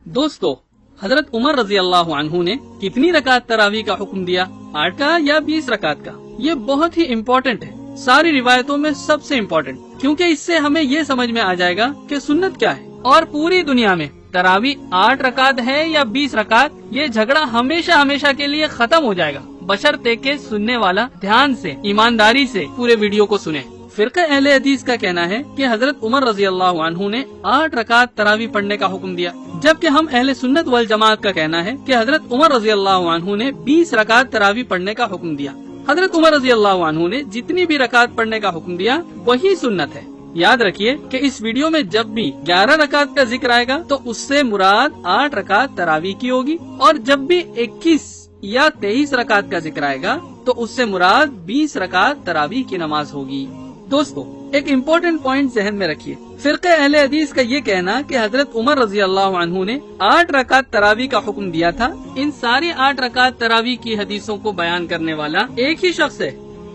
दोस्तों, हजरत उमर रजी अल्लाह अन्हु ने कितनी रकात तरावी का हुक्म दिया, 8 का या 20 रकात का? ये बहुत ही इम्पोर्टेंट है, सारी रिवायतों में सबसे इम्पोर्टेंट, क्योंकि इससे हमें ये समझ में आ जाएगा कि सुन्नत क्या है। और पूरी दुनिया में तरावी 8 रकात है या 20 रकात, ये झगड़ा हमेशा हमेशा के लिए खत्म हो जाएगा, बशर्ते के सुनने वाला ध्यान से, ईमानदारी से पूरे वीडियो को सुने। फिरका अहले हदीस का कहना है कि हजरत उमर रजी अल्लाह अन्हु ने 8 रकात तरावी पढ़ने का हुक्म दिया, जबकि हम अहले सुन्नत वल जमात का कहना है कि हजरत उमर रजी अल्लाह अन्हु ने 20 रकात तरावी पढ़ने का हुक्म दिया। हजरत उमर रजी अल्लाह अन्हु ने जितनी भी रकात पढ़ने का हुक्म दिया वही सुन्नत है। याद रखिए कि इस वीडियो में जब भी 11 रकात का जिक्र आएगा तो उससे मुराद 8 रकात तरावी की होगी, और जब भी 21 या 23 रकात का जिक्र आएगा तो उससे मुराद 20 रकात तरावी की नमाज होगी। दोस्तों, एक इम्पोर्टेंट पॉइंट ज़हन में रखिए, फिरक़े अहले हदीस का ये कहना कि हजरत उमर रजी अल्लाह अन्हु ने 8 रकात तरावी का हुक्म दिया था, इन सारी 8 रकात तरावी की हदीसों को बयान करने वाला एक ही शख्स है।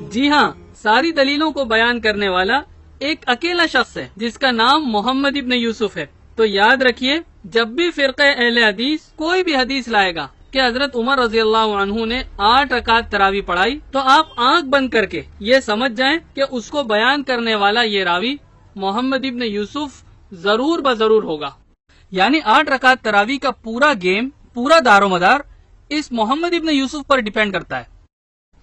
जी हाँ, सारी दलीलों को बयान करने वाला एक अकेला शख्स है, जिसका नाम मोहम्मद इब्न यूसुफ है। तो याद रखिए, जब भी फिरक़े अहले हदीस कोई भी हदीस लाएगा कि हजरत उमर रजी अल्लाह अन्हु ने 8 रकात तरावी पढ़ाई, तो आप आंख बंद करके ये समझ जाएं कि उसको बयान करने वाला ये रावी मोहम्मद इब्न यूसुफ जरूर बजरूर होगा। यानी 8 रकात तरावी का पूरा गेम, पूरा दारोमदार इस मोहम्मद इब्न यूसुफ पर डिपेंड करता है।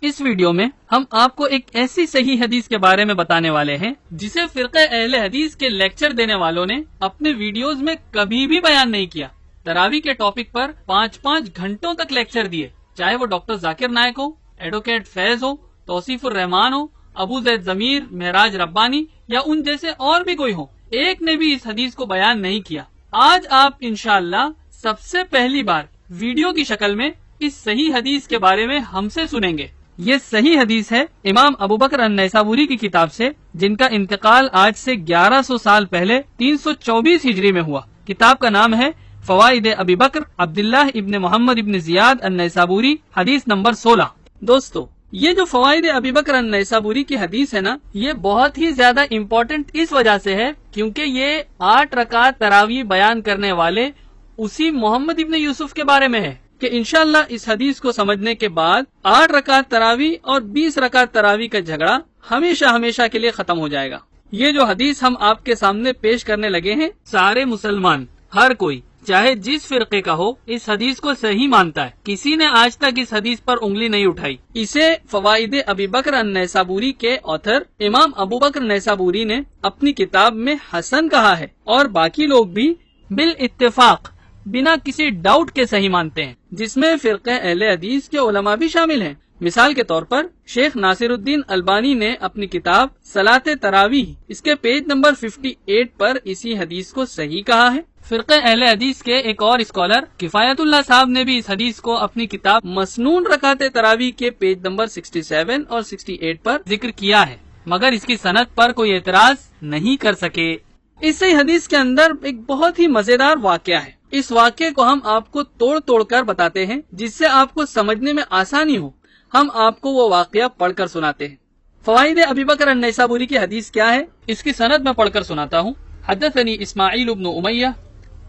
इस वीडियो में हम आपको एक ऐसी सही हदीस के बारे में बताने वाले हैं जिसे फिरक़े अहले हदीस के लेक्चर देने वालों ने अपने वीडियोस में कभी भी बयान नहीं किया। तरावी के टॉपिक पर 5-5 घंटों तक लेक्चर दिए, चाहे वो डॉक्टर जाकिर नायक हो, एडवोकेट फैज हो, तौसीफुर रहमान हो, अबू जैद जमीर, महराज रब्बानी या उन जैसे और भी कोई हो, एक ने भी इस हदीस को बयान नहीं किया। आज आप इंशाअल्लाह सबसे पहली बार वीडियो की शक्ल में इस सही हदीस के बारे में हमसे सुनेंगे। ये सही हदीस है इमाम अबू बकर अन-नैसाबुरी की किताब से, जिनका इंतकाल आज से 1100 साल पहले 324 हिजरी में हुआ। किताब का नाम है फवाइद अबी बकर अब्दुल्लाह इब्न मोहम्मद इब्न जियाद अन-नैसाबुरी, हदीस नंबर 16। दोस्तों, ये जो फवाइद अबी बकर अन-नैसाबुरी की हदीस है ना, ये बहुत ही ज्यादा इम्पोर्टेंट इस वजह से है क्योंकि ये 8 रकात तरावी बयान करने वाले उसी मोहम्मद इब्न यूसुफ के बारे में है कि इंशाअल्लाह इस हदीस को समझने के बाद 8 रकात तरावी और 20 रकात तरावी का झगड़ा हमेशा हमेशा के लिए खत्म हो जाएगा। ये जो हदीस हम आपके सामने पेश करने लगे हैं, सारे मुसलमान, हर कोई चाहे जिस फिरके का हो, इस हदीस को सही मानता है। किसी ने आज तक इस हदीस पर उंगली नहीं उठाई। इसे फवाइद अबी बकर अन-नैसाबुरी के ऑथर इमाम अबू बकर नैसाबुरी ने अपनी किताब में हसन कहा है, और बाकी लोग भी बिल इत्तेफाक बिना किसी डाउट के सही मानते हैं, जिसमें फिरक़े अहले हदीस के उलमा भी शामिल हैं। मिसाल के तौर पर शेख नासिरुद्दीन अलबानी ने अपनी किताब सलाते तरावी, इसके पेज नंबर 58 पर इसी हदीस को सही कहा है। फिरक़े अहले हदीस के एक और स्कॉलर किफायतुल्लाह साहब ने भी इस हदीस को अपनी किताब मसनून रकाते तरावी के पेज नंबर 67 और 68 पर जिक्र किया है, मगर इसकी सनद पर कोई एतराज नहीं कर सके। इस सही हदीस के अंदर एक बहुत ही मजेदार वाकया है। इस वाकये को हम आपको तोड़ तोड़ कर बताते हैं, जिससे आपको समझने में आसानी हो। हम आपको वो वाकया पढ़कर सुनाते हैं। फवाइद अबी बकर अन-नैसाबुरी की हदीस क्या है, इसकी सनद में पढ़कर सुनाता हूँ। हदथनी इस्माइल इब्न उमय्या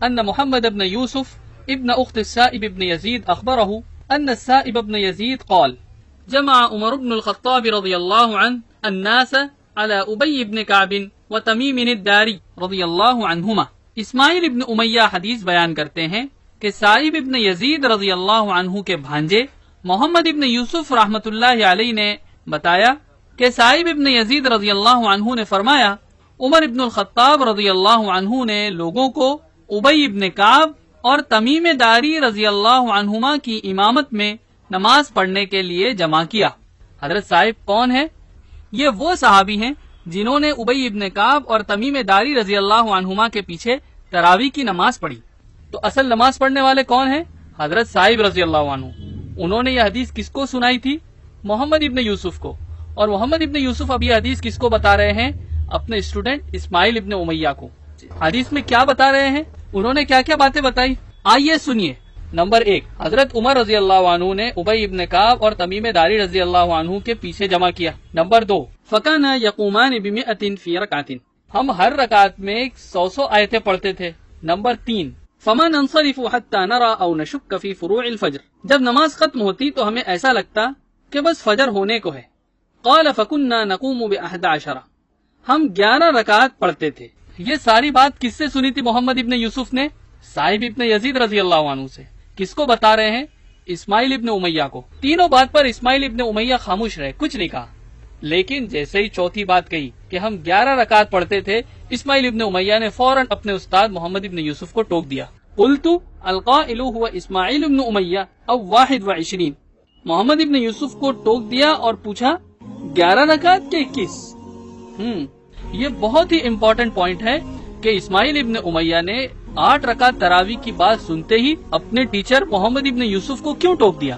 अन्न मुहम्मद इब्न यूसुफ इब्न उख्त साइब इब्न यजीद अखबरहु अन्न साइब इब्न यजीद क़ाल जमा उमर इब्न अल-ख़त्ताब रज़ियल्लाहु अन्हु अन्नास अला उबय इब्न कअब व तमीम अद-दारी रज़ियल्लाहु अन्हुमा। इस्माइल इब्न उमय्या हदीस बयान करते हैं कि साइब इब्न यजीद रज़ियल्लाहु अन्हु के भांजे मोहम्मद इब्न यूसुफ रहमतुल्लाहि अलैहि ने बताया कि साइब इब्न यजीद रज़ियल्लाहु अन्हु ने फरमाया, उमर इब्न अल-ख़त्ताब रज़ियल्लाहु अन्हु ने लोगों को उबय इब्न कअब और तमीम दारी रज़ियल्लाहु अन्हुमा की इमामत में नमाज पढ़ने के लिए जमा किया। हजरत साहिब कौन है? ये वो सहाबी हैं जिन्होंने उबय इब्न कअब और तमीम दारी रज़ियल्लाहु अन्हुमा के पीछे तरावी की नमाज पढ़ी। तो असल नमाज पढ़ने वाले कौन है? हजरत साहिब रज़ियल्लाहु अन्हु। उन्होंने यह हदीस किसको सुनाई थी? मोहम्मद इब्न यूसुफ को। और मोहम्मद इब्न यूसुफ अब यह हदीस किसको बता रहे हैं? अपने स्टूडेंट इस्माइल इब्न उमय्या को। हदीस में क्या बता रहे हैं? उन्होंने क्या क्या बातें बताई, आइए सुनिए। नंबर 1, हजरत उमर रजी अल्लाह अन्हु ने उबय इब्न कअब और तमीम दारी रजी अल्लाह अन्हु के पीछे जमा किया। नंबर 2, फकाना यक़ूमान बिमिअतिन फी रकातिन, हम हर रकात में 100 आयतें पढ़ते थे। नंबर 3, فما ننصرف حتى نرى او نشك في فروع الفجر، جب نماز ختم ہوتی تو ہمیں ایسا لگتا کہ بس فجر ہونے کو ہے۔ قال فكنا نقوم ب11، ہم 11 رکعت پڑھتے تھے۔ یہ ساری بات کس سے سنی تھی محمد ابن یوسف نے؟ صائب ابن یزید رضی اللہ عنہ سے۔ کس کو بتا رہے ہیں؟ اسماعیل ابن امیہ کو۔ تینوں بات پر اسماعیل ابن امیہ خاموش رہے، کچھ نہیں کہا، لیکن جیسے ہی چوتھی بات کہی کہ ہم 11 رکعت پڑھتے تھے، اسماعیل ابن امیہ نے فوراً اپنے استاد محمد ابن یوسف کو ٹوک دیا۔ قلت القائل هو اسماعیل ابن امیہ او 21، محمد ابن یوسف کو ٹوک دیا اور پوچھا 11 رکعت کے 21؟ یہ بہت ہی امپورٹنٹ پوائنٹ ہے کہ اسماعیل ابن امیہ نے 8 رکعت تراویح کی بات سنتے ہی اپنے ٹیچر محمد ابن یوسف کو کیوں ٹوک دیا؟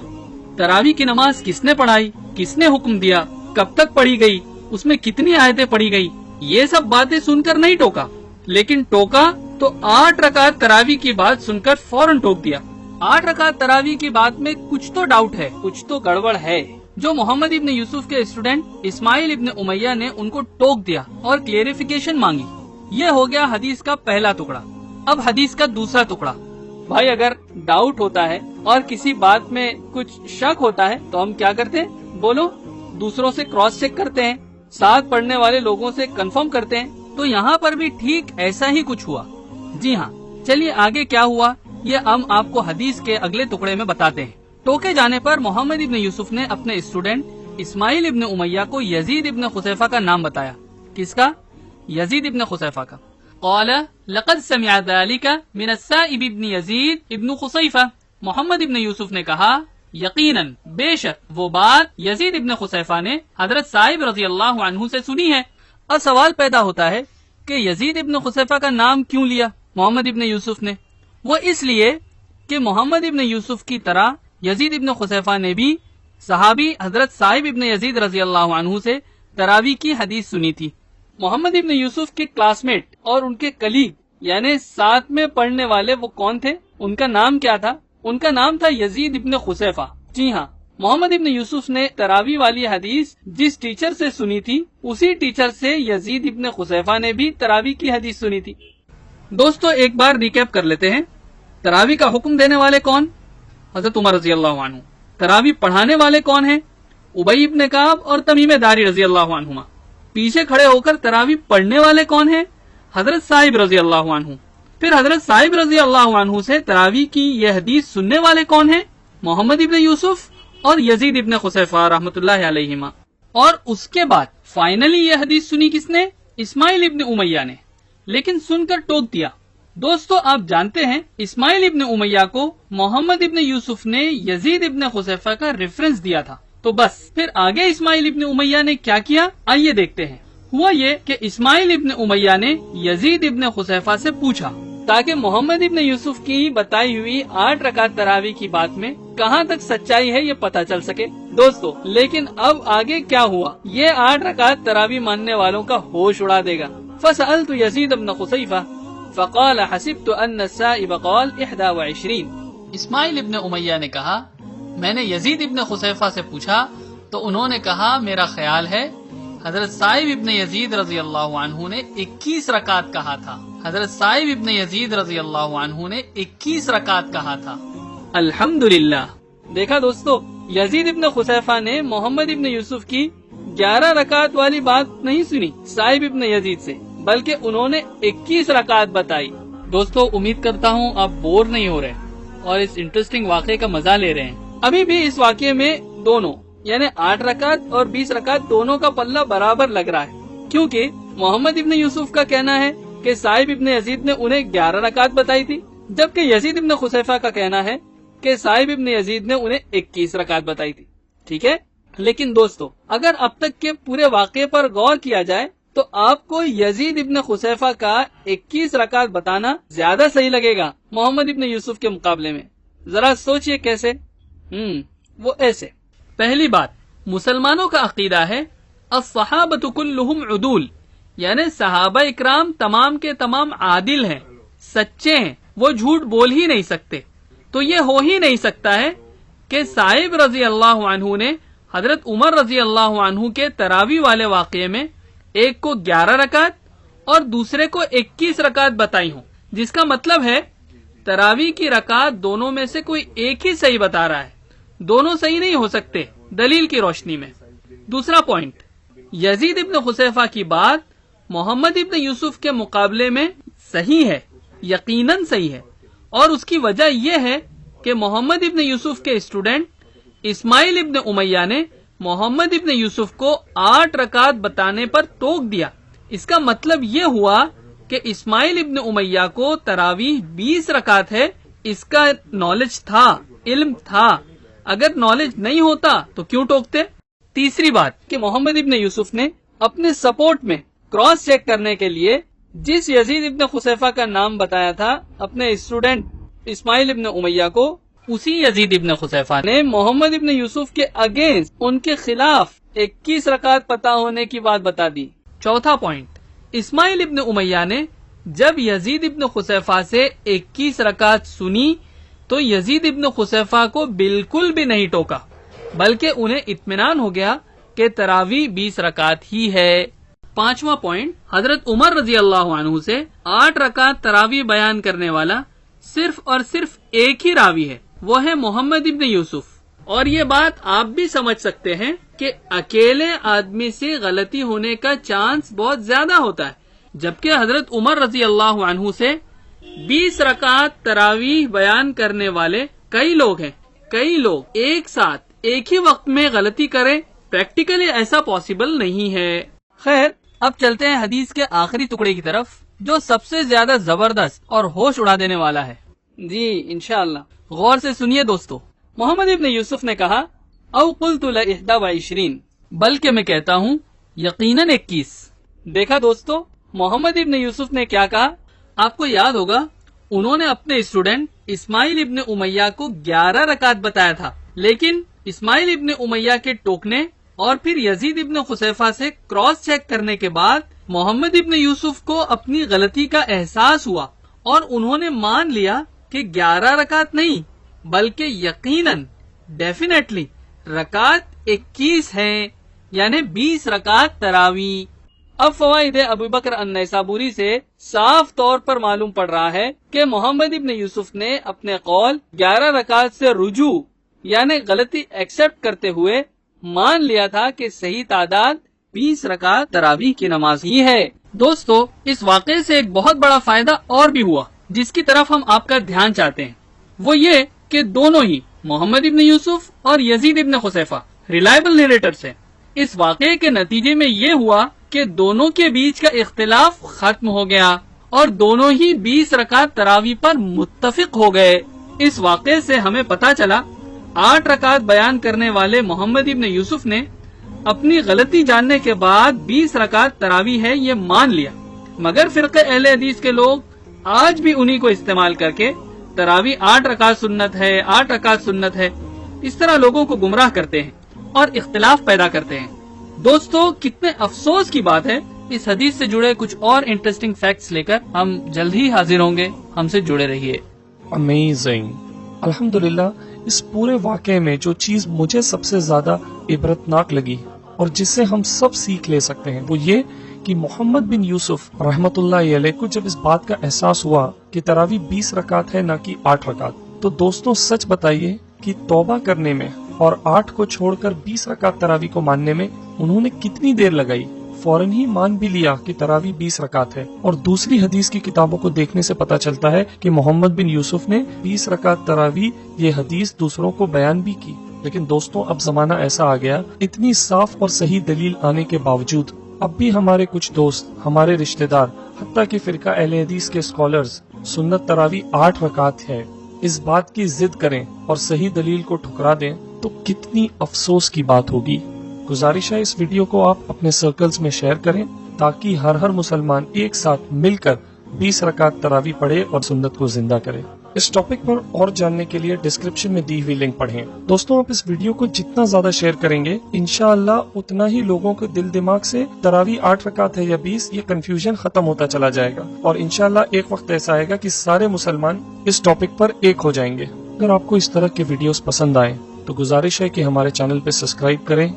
تراویح کی نماز کس نے پڑھائی، کس نے حکم دیا، کب تک پڑھی گئی، اس میں کتنی آیتیں پڑھی گئی، یہ سب باتیں سن کر نہیں ٹوکا، لیکن ٹوکا تو 8 رکعت تراویح کی بات سن کر فوراً ٹوک دیا۔ 8 رکعت تراویح کی بات میں کچھ تو ڈاؤٹ ہے، کچھ تو گڑبڑ ہے، جو محمد ابن یوسف کے اسٹوڈنٹ اسماعیل ابن امیہ نے ان کو ٹوک دیا اور کلیریفیکیشن مانگی۔ یہ ہو گیا حدیث کا پہلا ٹکڑا۔ اب حدیث کا دوسرا ٹکڑا۔ بھائی اگر ڈاؤٹ ہوتا ہے اور کسی بات میں کچھ شک ہوتا ہے تو ہم کیا کرتے ہیں؟ بولو، دوسروں سے کراس چیک کرتے ہیں، ساتھ پڑھنے والے لوگوں سے کنفرم کرتے ہیں۔ تو یہاں پر بھی ٹھیک ایسا ہی کچھ ہوا۔ جی ہاں، چلیے آگے کیا ہوا یہ ہم آپ کو حدیث کے اگلے ٹکڑے میں بتاتے ہیں۔ ٹوکے جانے پر محمد ابن یوسف نے اپنے اسٹوڈنٹ اسماعیل ابن امیہ کو یزید ابن خصیفہ کا نام بتایا۔ کس کا؟ یزید ابن خصیفہ کا۔ قال لقد سمع ذلك من السائب ابن یزید ابن خصیفہ، محمد ابن یوسف نے کہا یقیناً بے شک وہ بات یزید ابن خصیفہ نے حضرت صائب رضی اللہ عنہ سے سنی ہے۔ اب سوال پیدا ہوتا ہے کہ یزید ابن خصیفہ کا نام کیوں لیا محمد ابن یوسف نے؟ وہ اس لیے کہ محمد ابن یوسف کی طرح یزید ابن خصیفہ نے بھی صحابی حضرت صائب ابن یزید رضی اللہ عنہ سے تراویح کی حدیث سنی تھی۔ محمد ابن یوسف کے کلاس میٹ اور ان کے کلیگ یعنی ساتھ میں پڑھنے والے وہ کون تھے؟ ان کا نام کیا تھا؟ ان کا نام تھا یزید ابن خصیفہ۔ جی ہاں، محمد ابن یوسف نے تراویح والی حدیث جس ٹیچر سے سنی تھی اسی ٹیچر سے یزید ابن خصیفہ نے بھی تراویح کی حدیث سنی تھی۔ دوستو ایک بار ریکیپ کر لیتے ہیں۔ تراویح کا حکم دینے والے کون؟ حضرت عمر رضی اللہ عنہ۔ تراویح پڑھانے والے کون ہیں؟ ابی ابن کعب اور تمیم داری رضی اللہ عنہما۔ پیچھے کھڑے ہو کر تراویح پڑھنے والے کون ہیں؟ حضرت صائب رضی اللہ عنہ۔ پھر حضرت صائب رضی اللہ عنہ سے تراویح کی یہ حدیث سننے والے کون ہیں؟ محمد ابن یوسف اور یزید ابن خصیفہ رحمۃ اللہ علیہما۔ اور اس کے بعد فائنلی یہ حدیث سنی کس نے؟ اسماعیل ابن امیہ نے، لیکن سن کر ٹوک دیا۔ دوستو آپ جانتے ہیں اسماعیل ابن امیہ کو محمد ابن یوسف نے یزید ابن خصیفہ کا ریفرنس دیا تھا۔ تو بس پھر آگے اسماعیل ابن امیہ نے کیا کیا آئیے دیکھتے ہیں۔ ہوا یہ کہ اسماعیل ابن امیہ نے یزید ابن خصیفہ سے پوچھا تاکہ محمد ابن یوسف کی بتائی ہوئی 8 رکعت تراویح کی بات میں کہاں تک سچائی ہے یہ پتہ چل سکے۔ دوستو لیکن اب آگے کیا ہوا یہ 8 رکعت تراویح ماننے والوں کا ہوش اڑا دے گا۔ فسألت یزید ابن خصیفہ فقال حسبت ان السائب قال 21۔ اسماعیل ابن امیہ نے کہا میں نے یزید ابن خصیفہ سے پوچھا تو انہوں نے کہا میرا خیال ہے حضرت صائب ابن یزید رضی اللہ عنہ نے 21 رکعت کہا تھا۔ حضرت صائب ابن یزید رضی اللہ عنہ نے 21 رکعت کہا تھا۔ الحمدللہ، دیکھا دوستو یزید ابن خصیفہ نے محمد ابن یوسف کی 11 رکعت والی بات نہیں سنی صائب ابن یزید سے، بلکہ انہوں نے 21 رکعت بتائی۔ دوستو امید کرتا ہوں آپ بور نہیں ہو رہے اور اس انٹرسٹنگ واقعے کا مزہ لے رہے ہیں۔ ابھی بھی اس واقعے میں دونوں یعنی 8 رکعت اور 20 رکعت دونوں کا پلہ برابر لگ رہا ہے، کیونکہ محمد ابن یوسف کا کہنا ہے کہ صائب ابن یزید نے انہیں 11 رکعت بتائی تھی، جبکہ یزید ابن خصیفہ کا کہنا ہے کہ صائب ابن یزید نے انہیں 21 رکعت بتائی تھی۔ ٹھیک ہے، لیکن دوستو اگر اب تک کے پورے واقعے پر غور کیا جائے تو آپ کو یزید ابن خصیفہ کا 21 رکعت بتانا زیادہ صحیح لگے گا محمد ابن یوسف کے مقابلے میں۔ ذرا سوچئے کیسے؟ وہ ایسے۔ پہلی بات، مسلمانوں کا عقیدہ ہے الصحابۃ کلہم عدول، یعنی صحابہ اکرام تمام کے تمام عادل ہیں، سچے ہیں، وہ جھوٹ بول ہی نہیں سکتے۔ تو یہ ہو ہی نہیں سکتا ہے کہ صائب رضی اللہ عنہ نے حضرت عمر رضی اللہ عنہ کے تراویح والے واقعے میں ایک کو 11 رکعت اور دوسرے کو 21 رکعت بتائی ہوں، جس کا مطلب ہے तरावी की रकात दोनों में से कोई एक ही सही बता रहा है, दोनों सही नहीं हो सकते दलील की रोशनी में। दूसरा पॉइंट, यजीद इब्न खुसैफा की बात मोहम्मद इब्न यूसुफ के मुकाबले में सही है, यकीनन सही है, और उसकी वजह यह है कि मोहम्मद इब्न यूसुफ के स्टूडेंट इस्माइल इब्न उमैया ने मोहम्मद इब्न यूसुफ को 8 रकात बताने पर टोक दिया। इसका मतलब ये हुआ कि इस्माइल इब्न उमैया को तरावीह 20 रकात है, इसका नॉलेज था, इल्म था। अगर नॉलेज नहीं होता तो क्यों टोकते। तीसरी बात कि मोहम्मद इब्न यूसुफ ने अपने सपोर्ट में क्रॉस चेक करने के लिए जिस यजीद इब्न खुसैफा का नाम बताया था अपने स्टूडेंट इस्माइल इब्न उमैया को, उसी यजीद इब्न खुसैफा ने मोहम्मद इब्न यूसुफ के अगेंस्ट उनके खिलाफ 21 रकात पता होने की बात बता दी। चौथा पॉइंट, इस्माइल इब्न उमैया ने जब यजीद इब्न खुसैफा से 21 रकात सुनी तो यजीद इब्न खुसैफा को बिल्कुल भी नहीं टोका, बल्कि उन्हें इत्मीनान हो गया कि तरावी 20 रकात ही है। पांचवा पॉइंट, हजरत उमर रजी अल्लाह अन्हु से 8 रकात तरावी बयान करने वाला सिर्फ और सिर्फ एक ही रावी है, वो है मोहम्मद इब्न यूसुफ। और ये बात आप भी समझ सकते हैं कि अकेले आदमी से गलती होने का चांस बहुत ज्यादा होता है, जबकि हजरत उमर रजी अल्लाह अन्हु से 20 रकात तरावीह बयान करने वाले कई लोग हैं। कई लोग एक साथ एक ही वक्त में गलती करें, प्रैक्टिकली ऐसा पॉसिबल नहीं है। खैर, अब चलते हैं हदीस के आखिरी टुकड़े की तरफ, जो सबसे ज्यादा जबरदस्त और होश उड़ा देने वाला है। जी इंशाअल्लाह गौर से सुनिए दोस्तों। मोहम्मद इब्न यूसुफ ने कहा, औ कुल्तु ल 21, बल्कि मैं कहता हूँ यकीनन 21। देखा दोस्तों, मोहम्मद इब्न यूसुफ ने क्या कहा। आपको याद होगा, उन्होंने अपने स्टूडेंट इस्माइल इब्न उमैया को 11 रकात बताया था, लेकिन इस्माइल इब्न उमैया के टोकने और फिर यजीद इब्न खुसैफा से क्रॉस चेक करने के बाद मोहम्मद इब्न यूसुफ को अपनी गलती का एहसास हुआ और उन्होंने मान लिया कि 11 रकात नहीं बल्कि यकीनन डेफिनेटली रकात 21 हैं, यानी 20 रकात तरावी। अब फवाइद अबू बकर अन्नैसाबुरी से साफ तौर पर मालूम पड़ रहा है कि मोहम्मद इब्न यूसुफ ने अपने कौल 11 रकात से रुजू यानी गलती एक्सेप्ट करते हुए मान लिया था कि सही तादाद 20 रकात तरावी की नमाज ही है। दोस्तों, इस वाक़े से एक बहुत बड़ा फायदा और भी हुआ, जिसकी तरफ हम आपका ध्यान चाहते हैं। वो ये कि दोनों ही मोहम्मद इब्न यूसुफ और यजीद इब्न खुसैफा रिलायबल नरेटर्स हैं। इस वाक़े के नतीजे में ये हुआ कि दोनों के बीच का इख्तिलाफ खत्म हो गया और दोनों ही 20 रकात तरावी पर मुत्तफिक हो गए। इस वाक़े से हमें पता चला 8 रकात बयान करने वाले मोहम्मद इब्न यूसुफ ने अपनी गलती जानने के बाद 20 रकात तरावी है ये मान लिया, मगर फिरक़े अहले हदीस के लोग आज भी उन्हीं को इस्तेमाल करके तरावी 8 रकात सुन्नत है, 8 रकात सुन्नत है, इस तरह लोगों को गुमराह करते हैं और इख्तिलाफ पैदा करते हैं। दोस्तों, कितने अफसोस की बात है। इस हदीस से जुड़े कुछ और इंटरेस्टिंग फैक्ट्स लेकर हम जल्द ही हाजिर होंगे, हमसे जुड़े रहिए। अमेजिंग, अल्हम्दुलिल्लाह। इस पूरे वाक़े में जो चीज मुझे सबसे ज्यादा इबरतनाक लगी और जिससे हम सब सीख ले सकते हैं वो ये कि मोहम्मद बिन यूसुफ रहमतुल्लाह अलैह को जब इस बात का एहसास हुआ कि तरावी 20 रकात है ना कि 8 रकात, तो दोस्तों सच बताइए कि तौबा करने में और 8 को छोड़कर 20 रकात तरावी को मानने में उन्होंने कितनी देर लगाई। फौरन ही मान भी लिया कि तरावी 20 रकात है। और दूसरी हदीस की किताबों को देखने से पता चलता है कि मोहम्मद बिन यूसुफ ने 20 रकात तरावी ये हदीस दूसरों को बयान भी की। लेकिन दोस्तों, अब जमाना ऐसा आ गया, इतनी साफ और सही दलील आने के बावजूद अब भी हमारे कुछ दोस्त, हमारे रिश्तेदार, हत्ता कि फिरका अहले हदीस के स्कॉलर्स सुन्नत तरावी 8 रकात है इस बात की जिद करें और सही दलील को ठुकरा दें, तो कितनी अफसोस की बात होगी। गुजारिश है इस वीडियो को आप अपने सर्कल्स में शेयर करें ताकि हर मुसलमान एक साथ मिलकर 20 रकात तरावी पढ़े और सुन्नत को जिंदा करे। इस टॉपिक पर और जानने के लिए डिस्क्रिप्शन में दी हुई लिंक पढ़ें। दोस्तों, आप इस वीडियो को जितना ज्यादा शेयर करेंगे इंशाअल्लाह उतना ही लोगों के दिल दिमाग से तरावी 8 रकात है या 20 ये कंफ्यूजन खत्म होता चला जाएगा और इंशाअल्लाह एक वक्त ऐसा आएगा कि सारे मुसलमान इस टॉपिक पर एक हो जाएंगे। अगर आपको इस तरह के वीडियोस पसंद आए तो गुजारिश है कि हमारे चैनल पे सब्सक्राइब करें।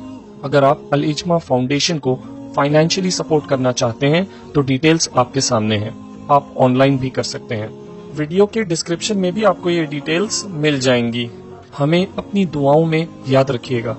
अगर आप अल इज्मा फाउंडेशन को फाइनेंशियली सपोर्ट करना चाहते हैं तो डिटेल्स आपके सामने हैं, आप ऑनलाइन भी कर सकते हैं। ویڈیو کے ڈسکرپشن میں بھی آپ کو یہ ڈیٹیلز مل جائیں گی. ہمیں اپنی دعاؤں میں یاد رکھیے گا.